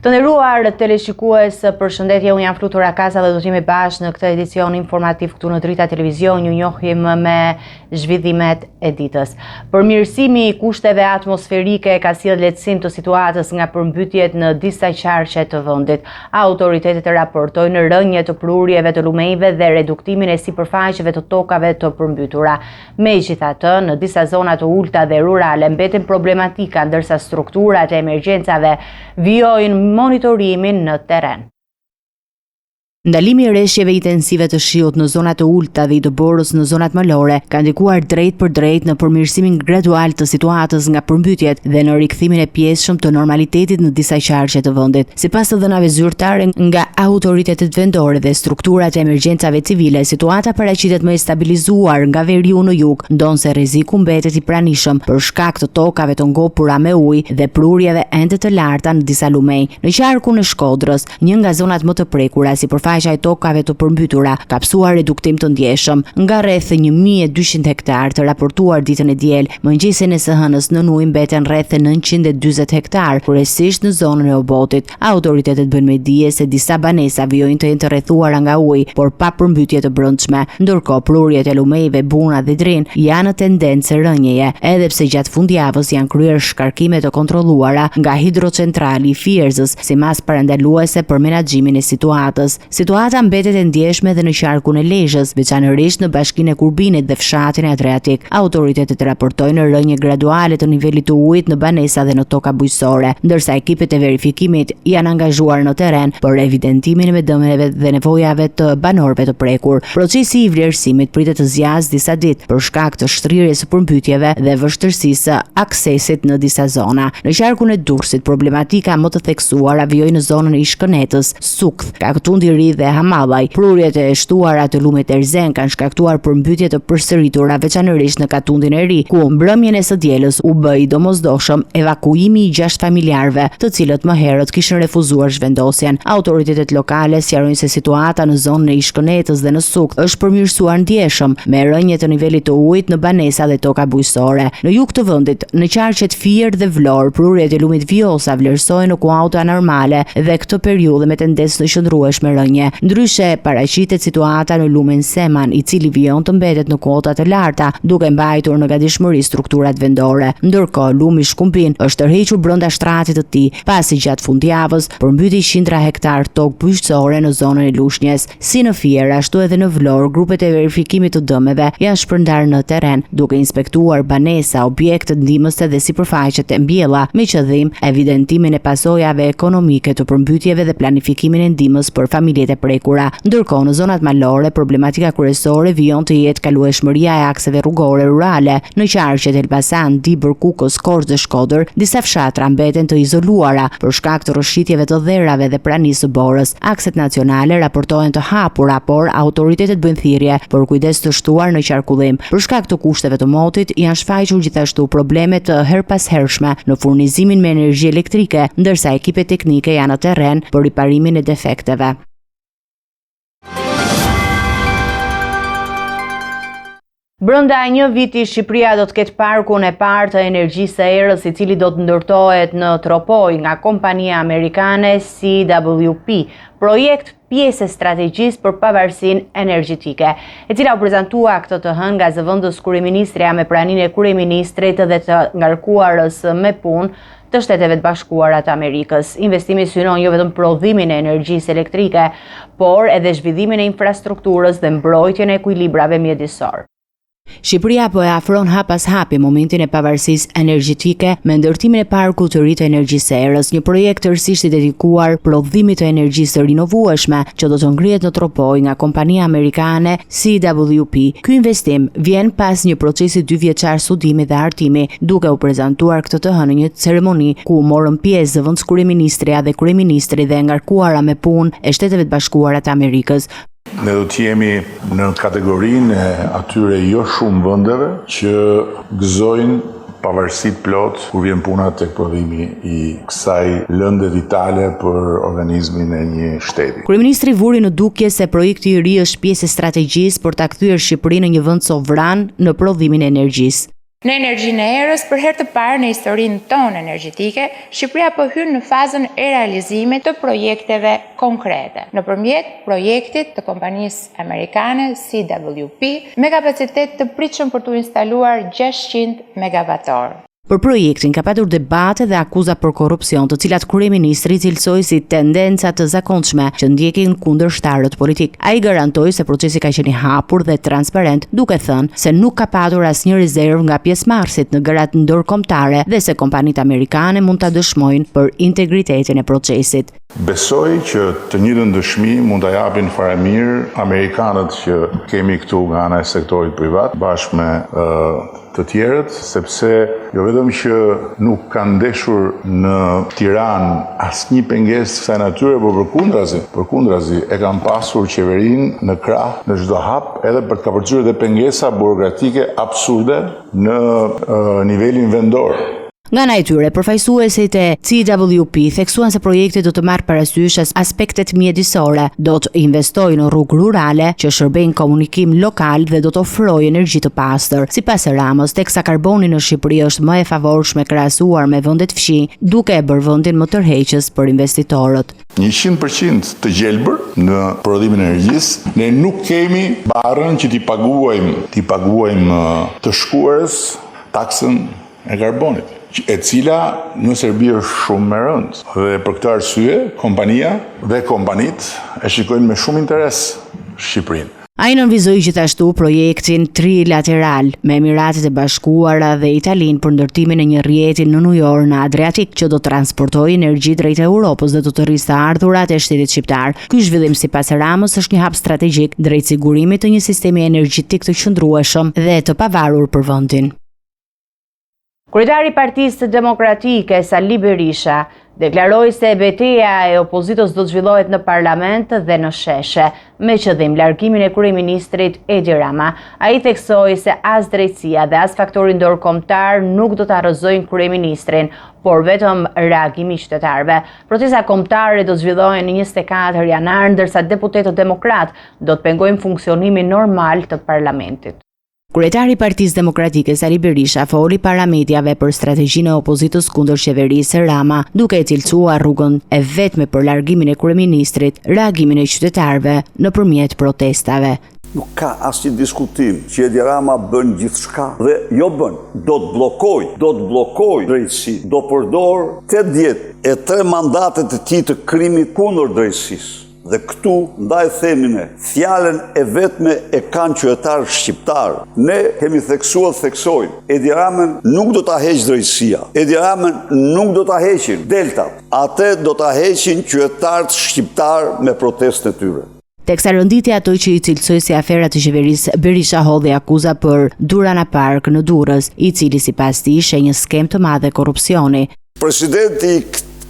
Të nderuar teleshikues, përshëndetje, unë jam Flutura Kaza dhe do të jemi bashkë në këtë edicion informativ këtu në Drita Televizion. Ju njohim me zhvillimet e ditës. Përmirësimi i kushteve atmosferike ka sjellë lehtësim të situatës nga përmbytjet në disa qarqe të vendit. Autoritetet raportojnë rënje të prurjeve të lumejve dhe reduktimin e sipërfaqeve të tokave të përmbytura. Megjithatë, në disa zona të ulta dhe rurale mbeten problematika, ndërsa strukturat e emergjencave vijojnë monitorimin në terren. Ndalimi i rreshjeve intensive të shiut në zonat të ulta dhe i të borës në zonat malore ka ndikuar drejt për drejt në përmirësimin gradual të situatës nga përmbytjet dhe në rikthimin e pjesshëm të normalitetit në disa qarqe të vendit. Sipas të dhënave zyrtare nga autoritetet vendore dhe strukturat e emergjencave civile, situata paraqitet më e stabilizuar nga veriu në jug, ndonse rreziku mbetet i pranishëm për shkak të tokave të ngopura me ujë dhe prurjeve ende të larta në disa lumej. Në qarkun e Shkodrës, një nga zonat më të prekura sipërfaqja e tokave të përmbytura ka psuar reduktim të ndjeshëm nga rreth 1200 hektar të raportuar ditën e diel. Mëngjesin e së hënës në ujë mbeten rreth 940 hektar, kryesisht në zonën e Obotit. Autoritetet bëjnë me dije se disa banesa vijojnë të jenë të rrethuara nga uji, por pa përmbytje të brendshme, ndërkohë prurjet e lumejve, buna dhe drin janë në tendencë rënjeje, edhe pse gjatë fundjavës janë kryer shkarkime të kontrolluara nga hidrocentrali i Fierzës si masë parandaluese për menaxhimin e situatës. Situata mbetet e ndjeshme edhe në qarkun e Lezhës, veçanërisht në bashkinë e Kurbinit dhe fshatin e Adriatik. Autoritetet raportojnë rënje graduale të nivelit të ujit në banesa dhe në toka bujqësore, ndërsa ekipet e verifikimit janë angazhuar në terren për evidentimin e dëmeve dhe nevojave të banorëve të prekur. Procesi i vlerësimit pritet të zgjasë disa ditë për shkak të shtrirjes së përmbytjeve dhe vështirësisë së aksesit në disa zona. Në qarkun e Durrësit, problematika më të theksuar vijoi në zonën e Ishkënetës, Sukth, Kaktundi i Ri dhe Hamallaj. Prurjet e shtuara të lumit Erzen kanë shkaktuar përmbytje të përsëritura, veçanërisht në Katundin e Ri, ku mbrëmjen e së dielës u bë i domosdoshëm evakuimi i 6 familjarëve, të cilët më herët kishin refuzuar zhvendosjen. Autoritetet lokale sqarojnë se situata në zonën e Ishkënetës dhe në Sukth është përmirësuar ndjeshëm me rënje të nivelit të ujit në banesa dhe toka bujqësore. Në jug të vendit, në qarqet Fier dhe Vlorë, prurjet e lumit Vjosa vlerësohen në kuauta normale dhe këtë periudhë me tendencë të qëndrueshme rënje. Ndryshe, paraqitet situata në lumen Seman, i cili vijon të mbetet në kota të larta, duke mbajtur në gatishmëri strukturat vendore. Ndërkohë, lumi Shkumpin është tërhequr brenda shtratit të tij, pasi gjatë fundjavës përmbyti qindra hektar tokë bujqësore në zonën e Lushnjës. Si në Fier, ashtu edhe në Vlorë, grupet e verifikimit të dëmeve janë shpërndarë në terren, duke inspektuar banesa, objekte ndihmëse dhe sipërfaqet e mbjella, me qëllim evidentimin e pasojave ekonomike të përmbytjeve dhe planifikimin e ndihmës për familjet e prekura. Ndërkohë, në zonat malore, problematika kryesore vijon të jetë kalueshmëria e akseve rrugore rurale. Në qarqet Elbasan, Dibër, Kukës, Korçë dhe Shkodër, disa fshatra mbeten të izoluara për shkak të rrëshqitjeve të dherrave dhe pranisë së borës. Akset nacionale raportohen të hapura, por autoritetet bëjnë thirrje për kujdes të shtuar në qarkullim. Për shkak të kushteve të motit, janë shfaqur gjithashtu probleme të herpashershme në furnizimin me energji elektrike, ndërsa ekipet teknike janë në terren për riparimin e defekteve. Brenda një viti, Shqipëria do të ketë parkun e parë të energjisë së erës, i cili do të ndërtohet në Tropoj nga kompania amerikane CWP, projekt pjesë e strategjisë për pavarësinë energjetike, e cila u prezantua këtë të hënë nga zëvendës kryeministrja me praninë e kryeministrit dhe të ngarkuarës me punë të Shteteve të Bashkuara të Amerikës. Investimi synon jo vetëm prodhimin e energjisë elektrike, por edhe zhvillimin e infrastrukturës dhe mbrojtjen e ekuilibrave mjedisor. Shqipëria po e afron hap pas hapi momentin e pavarësisë energjetike me ndërtimin e parkut të ri të energjisë së erës, një projekt tërësisht i dedikuar prodhimit të energjisë së rinovueshme që do të ngrihet në Tropoj nga kompania amerikane CWP. Ky investim vjen pas një procesi 2 vjeçar studimi dhe artimi, duke u prezantuar këtë të hënë në një ceremoni ku morën pjesë zëvendës kryeministrja dhe kryeministri dhe ngarkuara me punë e Shteteve të Bashkuara të Amerikës. Ne do të jemi në kategorinë e atyre jo shumë vendeve që gëzojnë pavarësitë plot kur vjen puna tek prodhimi i kësaj lënde vitale për organizmin e një shteti. Kryeministri vuri në dukje se projekti i ri është pjesë e strategjisë për ta kthyer Shqipërinë në një vend sovran në prodhimin e energjisë. Në energjinë e erës, për herë të parë në historinë tonë energjetike, Shqipëria po hyn në fazën e realizimit të projekteve konkrete, nëpërmjet projektit të kompanisë amerikane CWP me kapacitet të pritshëm për të instaluar 600 megavator. Për projektin ka patur debate dhe akuza për korrupsion, të cilat kryeministri cilësoi si tendenca të zakonshme që ndjekin kundërshtarët politik. Ai garantoi se procesi ka qenë i hapur dhe transparent, duke thënë se nuk ka patur asnjë rezervë nga pjesëmarrësit në gjërat ndërkombëtare dhe se kompanitë amerikane mund ta dëshmojnë për integritetin e procesit. Besoj që të njëjtën dëshmi mund ta japin faramirë amerikanët që kemi këtu nga ana e sektorit privat bashkë me të tjerët, sepse jo vetëm që nuk kanë ndeshur në Tiranë asnjë pengesë kësaj natyre, por përkundrazi e kanë pasur qeverinë në krah në çdo hap, edhe për të kapërcyer dhe pengesa burokratike absurde në nivelin vendor. Nga ana e tyre, përfaqësuesit e CWP theksuan se projekti do të marrë parasysh aspektet mjedisore, do të investojë në rrugë rurale që shërbejnë komunikim lokal dhe do të ofrojë energji të pastër. Sipas Ramës, teksa karboni në Shqipëri është më e favorshme krahasuar me vendet fshi, duke e bërë vendin më tërheqës për investitorët. 100% të gjelbër në prodhimin e energjisë, ne nuk kemi barrën që t'i paguajmë të shkuarës taksën e karbonit, e cila në Serbi është shumë më rëndë. Dhe për këtë arsye, kompania dhe kompanitë e shikojnë me shumë interes Shqipërinë. Ai nënvizoi gjithashtu projektin trilateral me Emiratet e Bashkuara dhe Italinë për ndërtimin e një rrjeti në New York në Adriatik që do të transportojë energji drejt Europës dhe do të rrisë të ardhurat e shtetit shqiptar. Ky zhvillim sipas Ramës është një hap strategjik drejt sigurimit të një sistemi energjetik të qëndrueshëm dhe të pavarur për vendin. Kryetari i Partisë Demokratike Sali Berisha deklaroi se betejë e opozitës do të zhvillohet në parlament dhe në sheshe, me qëllim largimin e kryeministrit Edi Rama. Ai theksoi se as drejtësia dhe as faktori ndërkombëtar nuk do të arrëzojnë kryeministrin, por vetëm reagimi i qytetarëve. Protesta kombëtare do të zhvillohen në 24 janar, ndërsa deputetët demokrat do të pengojnë funksionimin normal të parlamentit. Kryetari i Partisë Demokratike Sali Berisha foli para mediave për strategjinë e opozitës kundër qeverisë Rama, duke e cilësuar rrugën e vetme për largimin e kryeministrit, reagimin e qytetarëve nëpërmjet protestave. Nuk ka asnjë diskutim që Edi Rama bën gjithçka dhe jo bën, do të bllokoj drejtësinë, do përdor 83 mandatet e tij të krimit kundër drejtësisë. Dhe këtu, ndaj themin e, fjalën e vetme e kanë qytetarë shqiptarë. Ne kemi theksojmë, Edi Ramën nuk do ta heqë drejtësia, Edi Ramën nuk do ta heqin deltat, atë do ta heqin qytetarët shqiptarë me protestën e tyre. Teksa rënditi ato që i cilësoi si afera të qeverisë, Berisha hodhi akuza për Durana Park në Durrës, i cili sipas tij ishte një skem të madh korrupsioni. Presidenti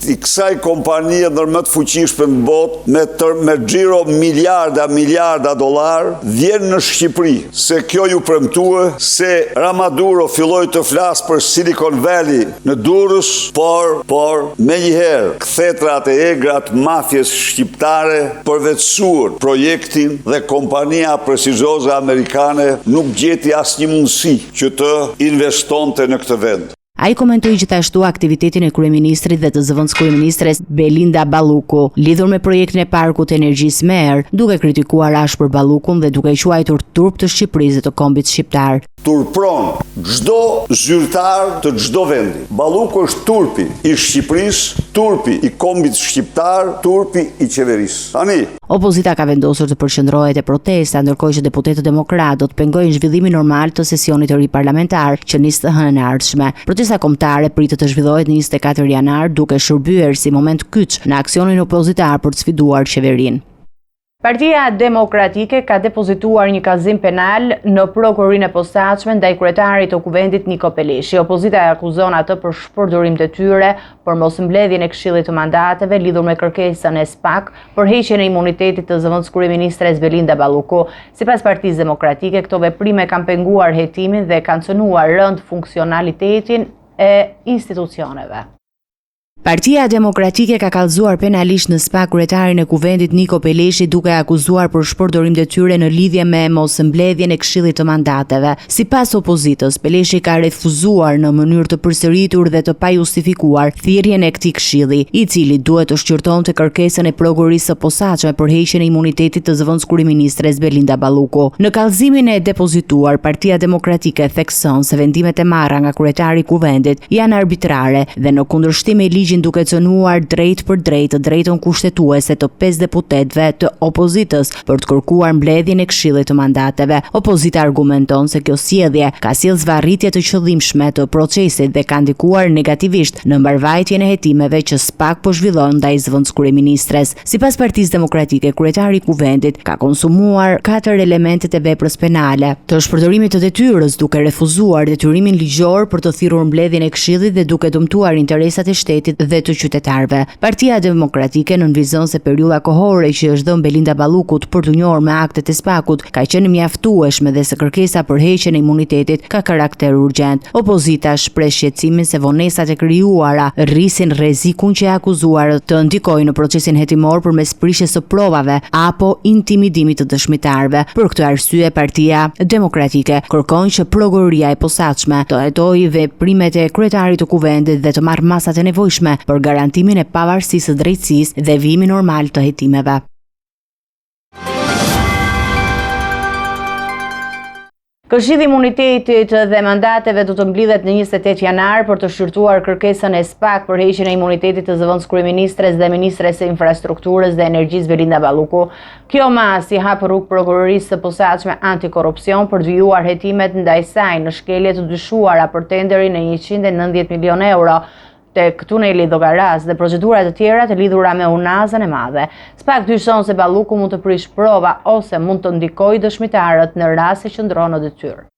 i kësaj kompanie ndër më të fuqishme në botë me xhiro miliarda dollar vjen në Shqipëri, se kjo ju premtue se Ramaduro filloi të flasë për Silicon Valley në Durrës, por menjëherë kthetrat e egrat mafjes shqiptare përvetësuar projektin dhe kompania prestigioze amerikane nuk gjeti asnjë mundësi që të investonte në këtë vend. Ai komentoi gjithashtu aktivitetin e kryeministrit dhe të zëvendës kryeministres Belinda Balluku lidhur me projektin e parkut të energjisë Mer, duke kritikuar ashpër Ballukun dhe duke i quajtur turp të Shqipërisë dhe të kombit shqiptar. Turpron çdo zyrtar të çdo vendi. Balluku është turpi i Shqipërisë, turpi i kombit shqiptar, turpi i qeverisë. Tani, opozita ka vendosur të përqendrohet e protesta, ndërkohë që deputetët demokratë do të pengojnë zhvillimin normal të sesionit të ri parlamentar që nis të hënën e ardhshme. Protesta kombëtare pritet të zhvillohet në 24 janar, duke shërbyer si moment kyç në aksionin opozitar për të sfiduar qeverinë. Partia Demokratike ka depozituar një kallëzim penal në prokurorinë e posaçme ndaj kryetarit të Kuvendit Niko Peleshi. Opozita e akuzon atë për shpërdorim detyre, për mosmbledhjen e këshillit të mandateve lidhur me kërkesën e SPAK për heqjen e imunitetit të zëvendës kryeministres Belinda Balluku. Sipas Partisë Demokratike, këto veprime kanë penguar hetimin dhe kanë cënuar rënd funksionalitetin e institucioneve. Partia Demokratike ka kallëzuar penalisht në SPAK kryetarin e kuvendit Niko Peleshi duke akuzuar për shpërdorim detyre në lidhje me mosmbledhjen e Këshillit të Mandateve. Sipas opozitës, Peleshi ka refuzuar në mënyrë të përsëritur dhe të pajustifikuar thirrjen e këtij këshilli, i cili duhet të shqyrtonte kërkesën e prokurorisë së posaçme për heqjen e imunitetit të zëvendës kryeministres Belinda Balluku. Në kallëzimin e depozituar, Partia Demokratike thekson se vendimet e marra nga kryetari i kuvendit janë arbitrare dhe në kundërshtim me ligjin duke cënuar drejt për drejt drejtën kushtetuese të 5 deputetëve të opozitës për të kërkuar mbledhjen e Këshillit të Mandateve. Opozita argumenton se kjo sjellje ka sjellë zvarritje të qëllimshme të procesit dhe ka ndikuar negativisht në mbarvajtjen e hetimeve që SPAK po zhvillon ndaj zëvendës kryeministres. Sipas Partisë Demokratike, kryetari i kuvendit ka konsumuar 4 elementet e veprës penale të shpërdorimit të detyrës, duke refuzuar detyrimin ligjor për të thirrur mbledhjen e Këshillit dhe duke dëmtuar interesat e shtetit dhe të qytetarëve. Partia Demokratike nënvizon se periudha kohore që është dhënë Belinda Ballukut për të njohur me aktet e SPAK-ut ka qenë mjaftueshme dhe se kërkesa për heqjen e imunitetit ka karakter urgjent. Opozita shpreh shqetësimin se vonesat e krijuara rrisin rrezikun që akuzuarët të ndikojnë në procesin hetimor përmes prishjes së provave apo intimidimit të dëshmitarëve. Për këtë arsye, Partia Demokratike kërkon që prokuroria e posaçme të hetojë veprimet e kryetarit të kuvendit dhe të marrë masat e nevojshme për garantimin e pavarësisë së drejtësisë dhe vimin normal të hetimeve. Këshilli i Imunitetit dhe Mandateve do të mblidhet në 28 janar për të shqyrtuar kërkesën e SPAK për heqjen e imunitetit të zëvendës kryeministres dhe ministres së infrastrukturës dhe energjisë Belinda Balluku. Kjo mas i hap rrugë prokurorisë së posaçme antikorrupsion për të vijuar hetimet ndaj saj në shkelje të dyshuara për tenderin e 190 milion euro tek tuneli Llogaras dhe procedurat të tjera të lidhura me unazën e madhe. SPAK dyshon se Balluku mund të prish prova ose mund të ndikojë dëshmitarët në rast se qëndron në detyrë.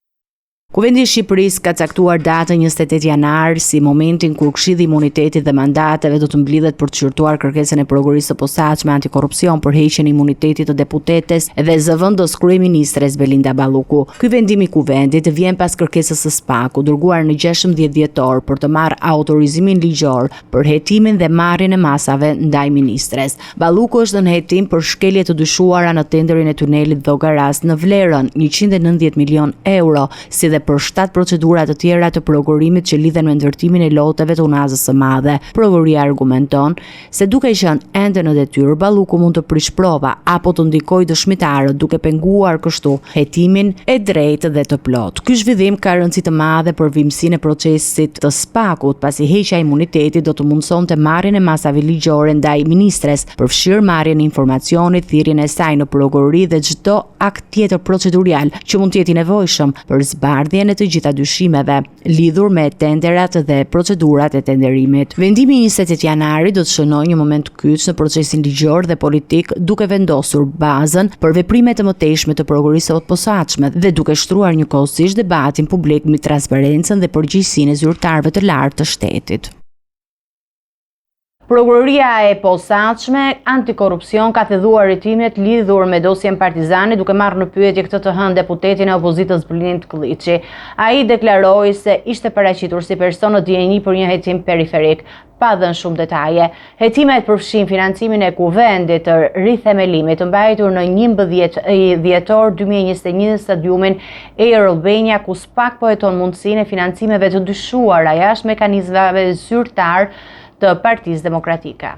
Kuvendi i Shqipërisë ka caktuar datën 28 janar si momentin kur Këshilli i Imunitetit dhe Mandateve do të mblidhet për të shqyrtuar kërkesën e prokurorisë së posaçme antikorrupsion për heqjen e imunitetit të deputetes dhe zëvendës kryeministres Belinda Balluku. Ky vendim i kuvendit vjen pas kërkesës së SPAK-u dërguar në 16 dhjetor për të marrë autorizimin ligjor për hetimin dhe marrjen e masave ndaj ministres. Balluku është në hetim për shkelje të dyshuara në tenderin e tunelit Llogaras në vlerën 190 milion euro, si dhe për 7 procedura të tjera të prokurimit që lidhen me ndërtimin e loteve të unazës së madhe. Prokuroria argumenton se duke qenë ende në detyrë, Balluku mund të prish prova apo të ndikojë dëshmitarët duke penguar kështu hetimin e drejtë dhe të plot. Ky zhvillim ka rëndësi të madhe për vimësinë e procesit të SPAK-ut, pasi heqja e imunitetit do të mundsonte marrjen e masave ligjore ndaj ministres, përfshirë marrjen e informacionit, thirrjen e saj në prokurori dhe çdo akt tjetër procedurial që mund të jetë i nevojshëm për zbardhjen e të gjitha dyshimeve lidhur me tenderat dhe procedurat e tenderimit. Vendimi i 28 janarit do të shënojë një moment kyç në procesin ligjor dhe politik, duke vendosur bazën për veprime të mëtejshme të prokurorisë së posaçme dhe duke shtruar njëkohësisht debatin publik mbi transparencën dhe përgjegjësinë e zyrtarëve të lartë të shtetit. Prokuroria e posaçme antikorrupsion ka thedhuar hetimet lidhur me dosjen Partizani duke marrë në pyetje këtë të hënë deputetin e opozitës Blind Klliçi. Ai deklaroi se ishte paraqitur si person në dieni për një hetim periferik, pa dhënë shumë detaje. Hetimet përfshin financimin e kuvendit të rithemelimit të mbajtur në 11 dhjetor 2021 në stadiumin Air Albania, ku SPAK po heton mundësinë e financimeve të dyshuara jashtë mekanizmave zyrtar të Partisë Demokratike.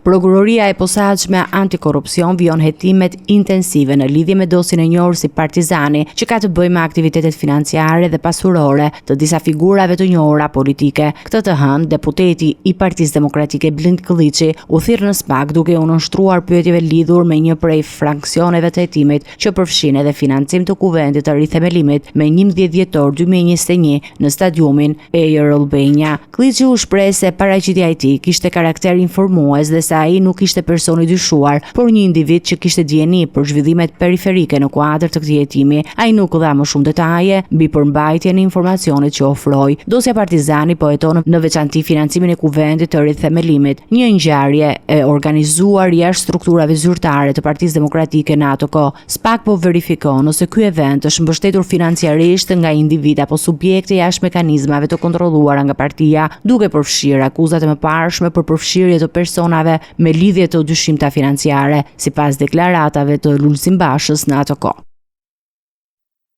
Prokuroria e posaçme antikorrupsion vijon hetimet intensive në lidhje me dosjen e njohur si Partizani, që ka të bëjë me aktivitetet financiare dhe pasurore të disa figurave të njohura politike. Këtë të hënë, deputeti i Partisë Demokratike Blind Klliçi u thirr në SPAK duke u nënshtruar pyetjeve lidhur me një prej fraksioneve të hetimit që përfshin edhe financim të kuvendit të rithemelimit me 11 dhjetor 2021 në stadiumin Air Albania. Klliçi u shpreh se paraqitja e tij kishte karakter informues dhe se ai nuk ishte personi dyshuar, por një individ që kishte dieni për zhvillimet periferike në kuadër të këtij hetimi. Ai nuk dha më shumë detaje mbi përmbajtjen e informacionit që ofroi. Dosja Partizani po heton në veçanti financimin e kuvendit të rithemelimit, një ngjarje e organizuar jashtë strukturave zyrtare të Partisë Demokratike në ato kohë. SPAK po verifikon nëse ky event është mbështetur financiarisht nga individ apo subjekte jashtë mekanizmave të kontrolluara nga partia, duke përfshirë akuzat e mëparshme për përfshirje të personave me lidhje të dyshimta financiare, sipas deklaratave të Lulzim Bashës në ato kohë.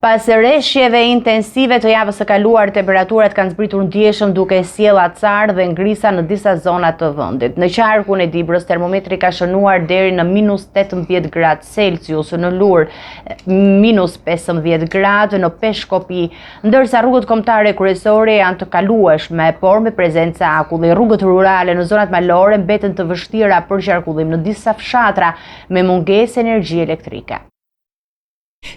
Pas rreshjeve intensive të javës së kaluar, temperaturat kanë zbritur ndjeshëm duke sjellë acar dhe ngrisa në disa zona të vendit. Në qarkun e Dibrës termometri ka shënuar deri në -18 gradë Celsius, në Lur -15 gradë, në Peshkopi, ndërsa rrugët kombëtare kryesore janë të kalueshme, por me prezencë akulli. Rrugët rurale në zonat malore mbeten të vështira për qarkullim në disa fshatra me mungesë energjie elektrike.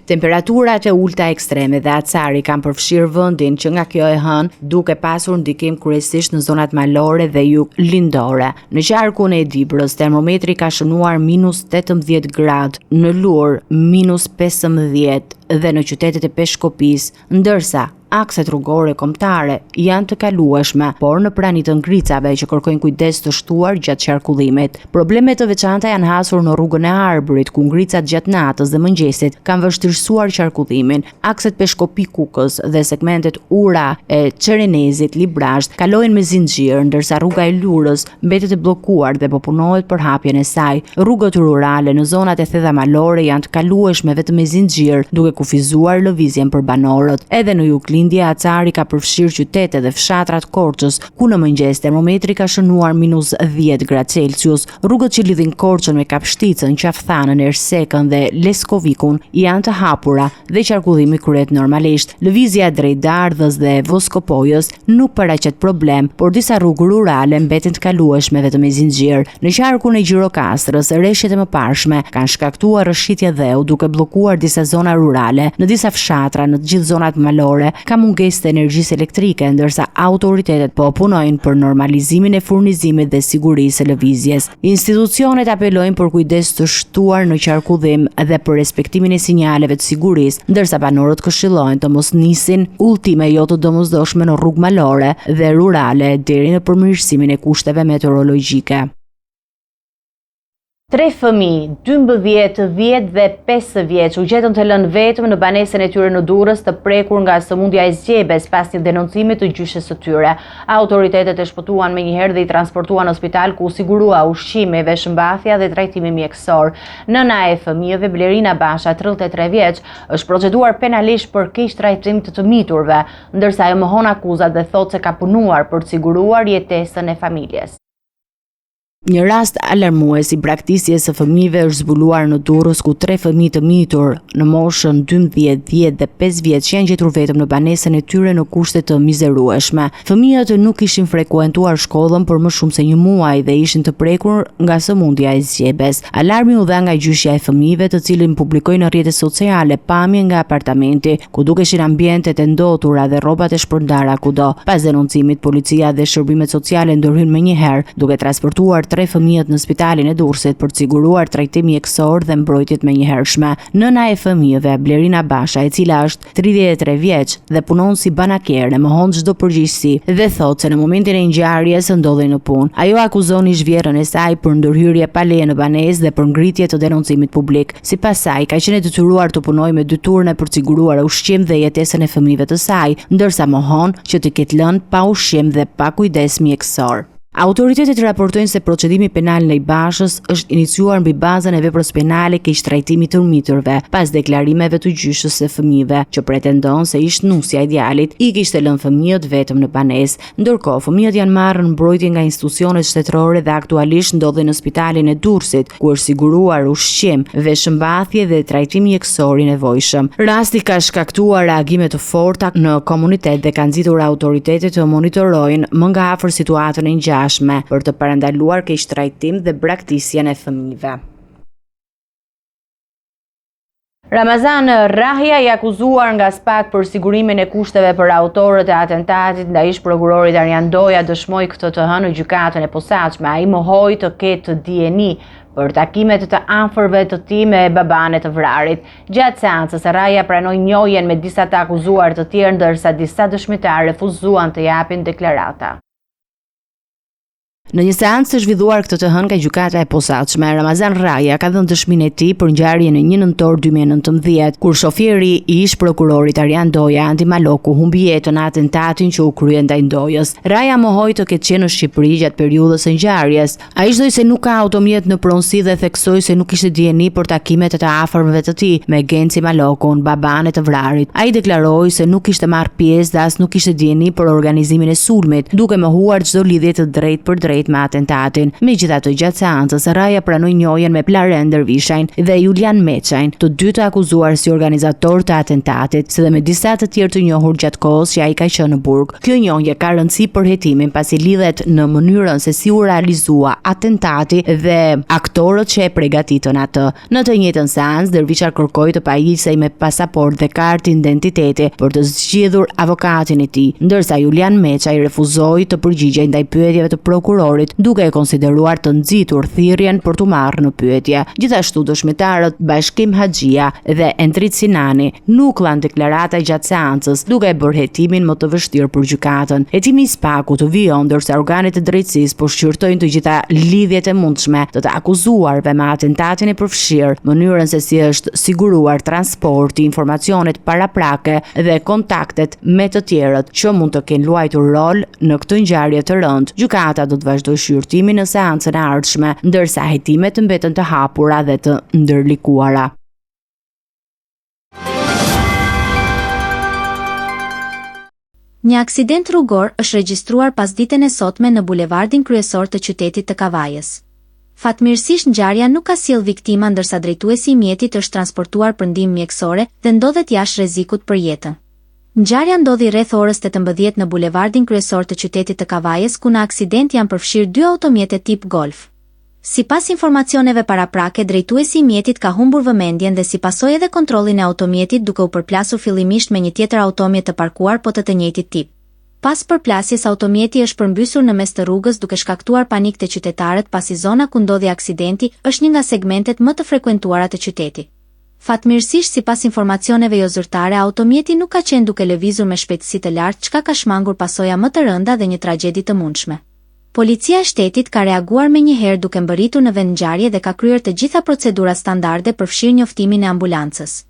Temperaturat e ulta ekstreme dhe acari kanë përfshirë vendin që nga kjo e hënë duke pasur ndikim kryesisht në zonat malore dhe jug lindore. Në qarkun e Dibrës termometri ka shënuar -18 gradë, në Lur -15 dhe në qytetet e Peshkopis, ndërsa akset rrugore kombëtare janë të kalueshme, por në prani të ngricave që kërkojnë kujdes të shtuar gjatë qarkullimit. Probleme të veçanta janë hasur në rrugën e Arbërit, ku ngricat gjatë natës dhe mëngjesit kanë vështirësuar qarkullimin. Akset Peshkopi-Kukës dhe segmentet Ura e Çerenezit Librazh kalojnë me zinxhir, ndërsa rruga e Lurës mbetet e bllokuar dhe po punohet për hapjen e saj. Rrugët rurale në zonat e thella malore janë të kalueshme vetëm me zinxhir, duke kufizuar lëvizjen për banorët. Edhe në jug lindje acari ka përfshirë qytete dhe fshatrat Korçës, ku në mëngjes termometri ka shënuar -10 gradë Celsius. Rrugët që lidhin Korçën me Kapshticën, Qafthanën, Ersekën dhe Leskovikun janë të hapura dhe qarkullimi kryhet normalisht. Lëvizja drejt Dardhës dhe Voskopojës nuk paraqet problem, por disa rrugë rurale mbeten të kalueshme vetëm me zinxhir. Në qarkun e Gjirokastrës, rreshjet e mëparshme kanë shkaktuar rrëshqitje dheu duke bllokuar disa zona rurale. Në disa fshatra në të gjithë zonat malore ka mungesë të energjisë elektrike, ndërsa autoritetet po punojnë për normalizimin e furnizimit dhe sigurisë së lëvizjes. Institucionet apelojnë për kujdes të shtuar në qarkullim dhe për respektimin e sinjaleve të sigurisë, ndërsa banorët këshillohen të mos nisin udhëtime jo të domosdoshme në rrugë malore dhe rurale deri në përmirësimin e kushteve meteorologjike. 3 fëmijë, 12, 10 dhe 5 vjeç u gjetën të lënë vetëm në banesën e tyre në Durrës të prekur nga sëmundja e zgjebes pas një denoncimi të gjyshes së tyre. Autoritetet e shpëtuan menjëherë dhe i transportuan në spital ku u sigurua ushqimi, veshmbathja dhe trajtimi mjekësor. Nëna e fëmijëve, Blerina Basha, 33 vjeç, është proceduar penalisht për keq trajtim të miturve, ndërsa ajo mohon akuzat dhe thotë se ka punuar për të siguruar jetesën e familjes. Një rast alarmues i braktisjes së fëmijëve është zbuluar në Durrës, ku 3 fëmijë të mitur në moshën 12, 10 dhe 5 vjeç janë gjetur vetëm në banesën e tyre në kushte të mizerueshme. Fëmijët nuk kishin frekuentuar shkollën për më shumë se një muaj dhe ishin të prekur nga sëmundja e zgjebes. Alarmi u dha nga gjyshja e fëmijëve, të cilin publikoi në rrjetet sociale pamje nga apartamenti ku dukeshin ambientet e ndotura dhe rrobat e shpërndara kudo. Pas denoncimit, policia dhe shërbimet sociale ndërhyn menjëherë, duke transportuar 3 fëmijët në spitalin e Durrësit për të siguruar trajtim mjekësor dhe mbrojtjet menjëhershme. Nëna e fëmijëve, Blerina Basha, e cila është 33 vjeç dhe punon si banakere, mohon çdo përgjegjësi dhe thotë se në momentin e ngjarjes ndodhej në punë. Ajo akuzon zhvjerrën e saj për ndërhyrje pa leje në banesë dhe për ngritje të denoncimit publik. Sipas saj, ka qenë detyruar të punojë me 2 turne për të siguruar ushqim dhe jetesën e fëmijëve të saj, ndërsa mohon që të ketë lënë pa ushqim dhe pa kujdes mjekësor. Autoritetet raportojnë se procedimi penal ndaj Bashës është iniciuar mbi bazën e veprës penale keq trajtimi të miturve, pas deklarimeve të gjyshës së fëmijëve, që pretendon se ish nusja e djalit i kishte lënë fëmijët vetëm në banesë. Ndërkohë, fëmijët janë marrë në mbrojtje nga institucionet shtetërore dhe aktualisht ndodhen në spitalin e Durrësit, ku është siguruar ushqim, veshmbathje dhe trajtim mjekësor i nevojshëm. Rasti ka shkaktuar reagime të forta në komunitet dhe ka nxitur autoritetet të monitorojnë më nga afër situatën e ngjashme për të parandaluar keq trajtim dhe braktisjen e fëmijëve. Ramazan Rahja i akuzuar nga SPAK për sigurimin e kushteve për autorët e atentatit ndaj ish prokurorit Arjan Doja dëshmoi këtë të hënë në gjykatën e posaçme. Ai mohoi të ketë dieni për takimet të afërve të tij me babanë të vrarit. Gjatë seancës Rahja pranoi njohjen me disa të akuzuar të tjerë, ndërsa disa dëshmitar refuzuan të japin deklarata. Në një seancë të zhvilluar këtë të hënë nga gjykata e posaçme, Ramazan Rahja ka dhënë dëshminë e tij për ngjarjen e 1 nëntor 2019, kur shoferi i ish prokurorit Arjan Doja, Andi Maloku, humbi jetën në atentatin që u krye ndaj Dojës. Rahja mohoi të ketë qenë në Shqipëri gjatë periudhës së ngjarjes. Ai shtoi se nuk ka automjet në pronësi dhe theksoi se nuk kishte dieni për takimet e të afërmëve të tij me Genci Malokun, babanë të vrarit. Ai deklaroi se nuk kishte marrë pjesë dhe as nuk kishte dieni për organizimin e sulmit, duke mohuar çdo lidhje të drejtë për drejtë me atentatin. Megjithatë, gjatë seancës Rahja pranoi njohjen me Plaren Dervishajn dhe Julian Meçajn, të dy të akuzuar si organizator të atentatit, si dhe me disa të tjerë të njohur gjatë kohës që ai ka qenë në burg. Kjo njohje ka rëndësi për hetimin pasi lidhet në mënyrën se si u realizua atentati dhe aktorët që e përgatitën atë. Në të njëjtën seancë, Dervisha kërkoi të pajisej me pasaportë dhe kartë identiteti për të zgjedhur avokatin e tij, ndërsa Julian Meçaj refuzoi të përgjigjej ndaj pyetjeve të prokurorit, duke e konsideruar të nxitur thirrjen për t'u marrë në pyetje. Gjithashtu dëshmitarët Bashkim Haxhia dhe Endrit Sinani nuk dhanë deklarata gjatë seancës, duke e bërë hetimin më të vështirë për gjykatën. Hetimi i SPAK-ut të vijon ndërsa organet e drejtësisë po shqyrtojnë të gjitha lidhjet e mundshme të akuzuarve me atentatin e përfshirë, mënyrën se si është siguruar transporti, informacionet paraprake dhe kontaktet me të tjerët që mund të kenë luajtur rol në këtë ngjarje të rëndë. Gjykata do të vazhdoj shqyrtimin në seancën e ardhshme, ndërsa hetimet mbeten të hapura dhe të ndërlikuara. Një aksident rrugor është regjistruar pasditën e sotme në bulevardin kryesor të qytetit të Kavajës. Fatmirësisht ngjarja nuk ka sjell viktima, ndërsa drejtuesi i mjetit është transportuar për ndihmë mjekësore dhe ndodhet jashtë rrezikut për jetën. Ngjarja ndodhi rreth orës 18 në bulevardin kryesor të qytetit të Kavajës, ku në aksident janë përfshirë 2 automjete tip Golf. Sipas informacioneve paraprake, drejtuesi i mjetit ka humbur vëmendjen dhe si pasojë edhe kontrollin e automjetit, duke u përplasur fillimisht me një tjetër automjet të parkuar po të njëjtit tip. Pas përplasjes, automjeti është përmbysur në mes të rrugës, duke shkaktuar panik te qytetarët, pasi zona ku ndodhi aksidenti është një nga segmentet më të frekuentuara të qytetit. Fatmirësisht, sipas informacioneve jo zyrtare, automjeti nuk ka qenë duke lëvizur me shpejtësi të lartë, çka ka shmangur pasoja më të rënda dhe një tragjedi të mundshme. Policia e shtetit ka reaguar menjëherë duke mbërritur në vend ngjarje dhe ka kryer të gjitha procedurat standarde, përfshirë njoftimin e ambulancës.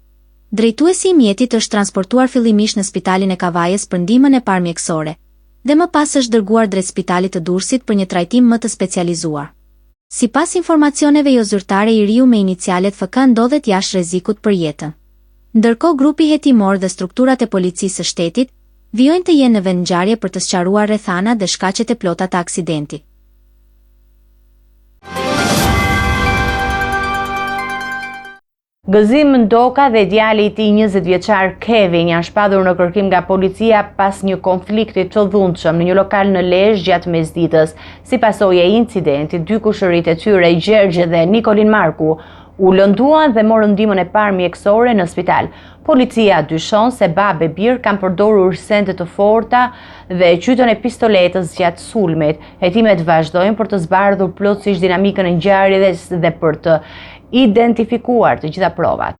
Drejtuesi i mjetit është transportuar fillimisht në spitalin e Kavajës për ndihmën e parë mjekësore, dhe më pas është dërguar drejt spitalit të Durrësit për një trajtim më të specializuar. Sipas informacioneve jo zyrtare, i riu me inicialet FK ndodhet jashtë rrezikut për jetën. Ndërkohë, grupi hetimor dhe strukturat e policisë së shtetit vijojnë të jenë në vend ngjarje për të sqaruar rrethana dhe shkaqet e plota të aksidentit. Gëzim Ndoka dhe djali i tij 20 vjeçar Kevin janë shpadur në kërkim nga policia pas një konflikti të dhunshëm në një lokal në Lezhë gjatë mesditës. Si pasojë e incidentit, 2 kushërit e tyre, Gjergje dhe Nikolin Marku, u lënduan dhe morën ndihmën e parë mjekësore në spital. Policia dyshon se babë e birë kanë përdorur sende të forta dhe qytën e pistoletës gjatë sulmit. Hetimet vazhdojnë për të zbardhur plotësisht dinamikën e ngjarjes dhe për të identifikuar të gjitha provat.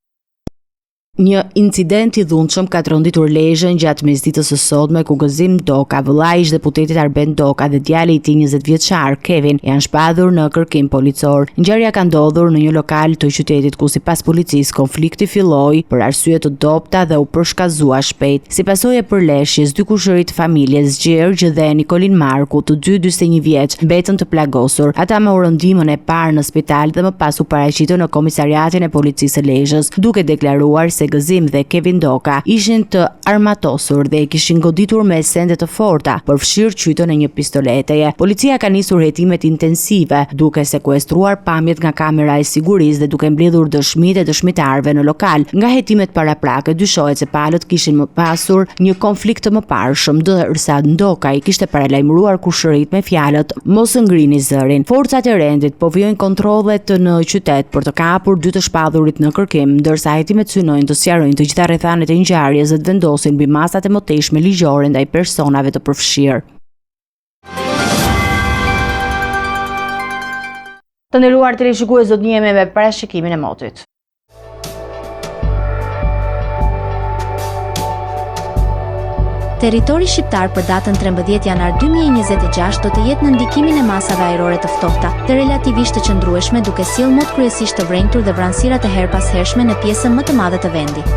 Një incident i dhunshëm ka tronditur Lezhën gjatë mesditës së sotme, ku Gëzim Ndoka, vëllai i deputetit Arben Ndoka dhe djali i tij 20 vjeçar Kevin janë shpadur në kërkim policor. Ngjarja ka ndodhur në një lokal të qytetit ku sipas policisë konflikti filloi për arsye të dobta dhe u përshkazua shpejt. Si pasojë e përleshjes, 2 kushërit të familjes, Gjergj dhe Nikolin Marku, të dy 41 vjeç, mbetën të plagosur. Ata morën ndihmën e parë në spital dhe më pas u paraqitën në komisariatin e policisë së Lezhës, duke deklaruar se e Gëzim dhe Kevin Doka ishin të armatosur dhe e kishin goditur me sende të forta, përfshirë qytën e një pistoleteje. Policia ka nisur hetimet intensive, duke sekuestruar pamjet nga kamera e sigurisë dhe duke mbledhur dëshmitë e dëshmitarëve në lokal. Nga hetimet paraprake dyshohet se palët kishin më pasur një konflikt të mëparshëm, ndërsa Doka i kishte paralajmëruar kushërit me fjalët mos ngrini zërin. Forcat e rendit po vijojnë kontrollet në qytet për të kapur 2 të shpadhurit në kërkim, ndërsa hetimet synojnë të sqarojnë të gjitha rrethanet e ngjarjes dhe të vendosin mbi masat e mëtejshme ligjore ndaj personave të përfshirë. Të nderuar teleshikues, do të njihemi me parashikimin e motit. Territori shqiptar për datën 13 janar 2026 do të jetë në ndikimin e masave ajrore të ftohta dhe relativisht të qëndrueshme, duke sjellë mot kryesisht të vrenjtur dhe vranësira të herpashershme në pjesën më të madhe të vendit.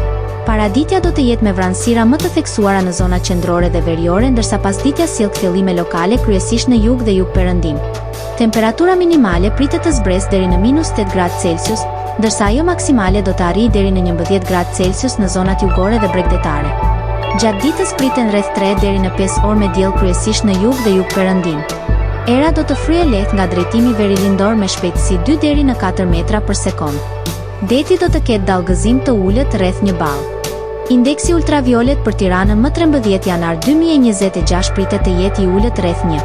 Paraditja do të jetë me vranësira më të theksuara në zonat qendrore dhe veriore, ndërsa pasditja sjell kthjellime lokale kryesisht në jug dhe jugperëndim. Temperatura minimale pritet të zbresë deri në -8 gradë Celsius, ndërsa ajo maksimale do të arrijë deri në 11 gradë Celsius në zonat jugore dhe bregdetare. Gjatë ditës priten rreth 3 deri në 5 orë me diell kryesisht në jug dhe jugperëndim. Era do të fryejë lehtë nga drejtimi verilindor me shpejtësi 2 deri në 4 metra për sekond. Deti do të ketë dallgëzim të ulët rreth 1 ball. Indeksi ultraviolet për Tiranën më 13 janar 2026 pritet të jetë i ulët rreth 1.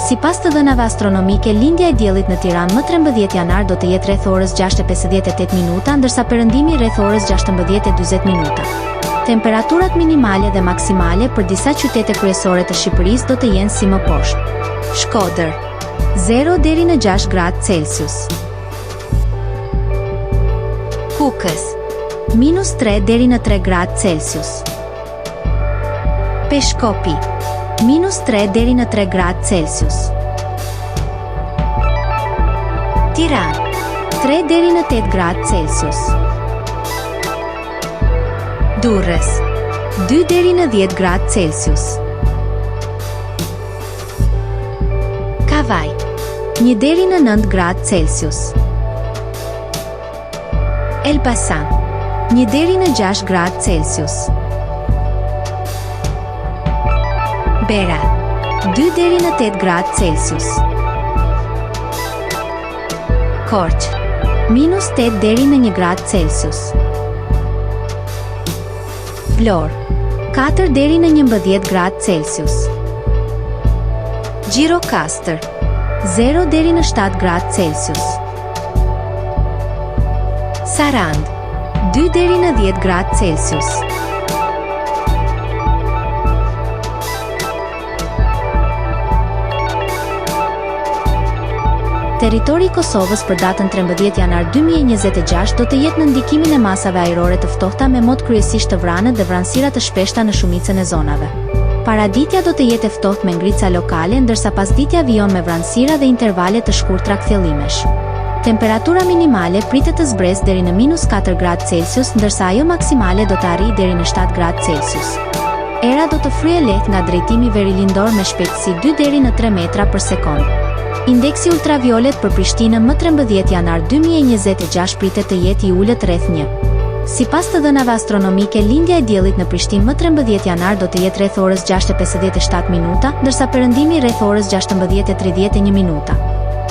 Sipas të dhënave astronomike, lindja e diellit në Tiranë më 13 janar do të jetë rreth orës 6:58 minuta, ndërsa perëndimi rreth orës 16:40 minuta. Temperaturat minimale dhe maksimale për disa qytete kryesore të Shqipërisë do të jenë si më poshtë. Shkodër 0 deri në 6 gradë Celsius. Kukës -3 deri në 3 gradë Celsius. Peshkopi -3 deri në 3 gradë Celsius. Tiranë 3 deri në 8 gradë Celsius. Durrës 2 deri në 10 gradë Celsius. Kavaj 1 deri në 9 gradë Celsius. Elbasan 1 deri në 6 gradë Celsius. Berat 2 deri në 8 gradë Celsius. Korçë -8 deri në 1 gradë Celsius. Vlorë 4 deri në 11 gradë Celsius. Gjirokastër 0 deri në 7 gradë Celsius. Sarandë 2 deri në 10 gradë Celsius. Territori i Kosovës për datën 13 janar 2026 do të jetë në ndikimin e masave ajrore të ftohta me mot kryesisht të vranët dhe vranësira të shpeshta në shumicën e zonave. Paraditja do të jetë e ftohtë me ngrica lokale, ndërsa pasditja vijon me vranësira dhe intervale të shkurtra kthjellimesh. Temperatura minimale pritet të zbresë deri në -4 gradë Celsius, ndërsa ajo maksimale do të arrijë deri në 7 gradë Celsius. Era do të fryejë lehtë nga drejtimi verilindor me shpejtësi 2 deri në 3 metra për sekond. Indeksi ultraviolet për Prishtinën më 13 janar 2026 pritet të jetë i ulët rreth 1. Sipas të dhënave astronomike, lindja e diellit në Prishtinë më 13 janar do të jetë rreth orës 6:57 minuta, ndërsa perëndimi rreth orës 16:31 minuta.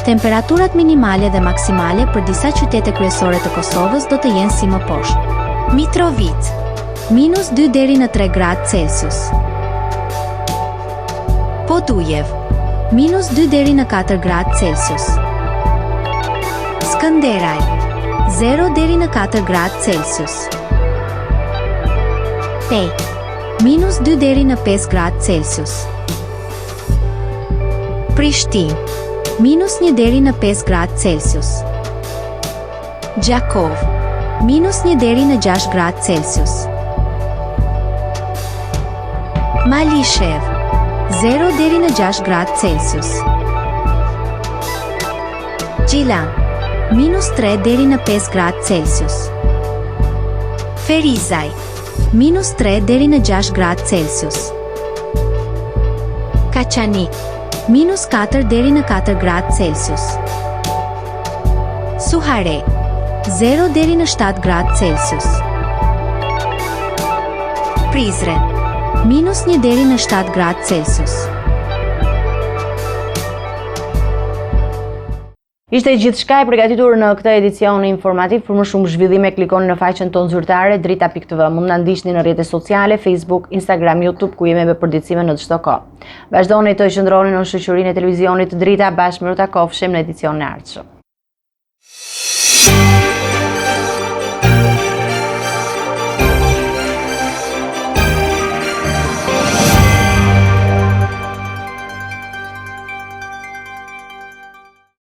Temperaturat minimale dhe maksimale për disa qytete kryesore të Kosovës do të jenë si më poshtë. Mitrovica -2 deri në 3 gradë Celsius. Podujev -2 deri në 4 gradë Celsius. Skënderaj 0 deri në 4 gradë Celsius. Pej -2 deri në 5 gradë Celsius. Prishtinë -1 deri në 5 gradë Celsius. Gjakov -1 deri në 6 gradë Celsius. Malishev 0 deri në 6 gradë Celsius. Gjilan -3 deri në 5 gradë Celsius. Ferizaj -3 deri në 6 gradë Celsius. Kaçanik -4 deri në 4 gradë Celsius. Suhare 0 deri në 7 gradë Celsius. Prizren. -1 deri në 7 gradë Celsius. Ishte gjithçka e përgatitur në këtë edicion informativ. Për më shumë zhvillime klikoni në faqen tonë zyrtare drita.tv. Mund na ndiqni në rrjetet sociale, Facebook, Instagram, YouTube, ku jemi me përditësime në çdo kohë. Vazhdoni të qëndroni në shoqërinë e televizionit Drita, bashkë me Ruta Kofshim në edicionin e ardhshëm.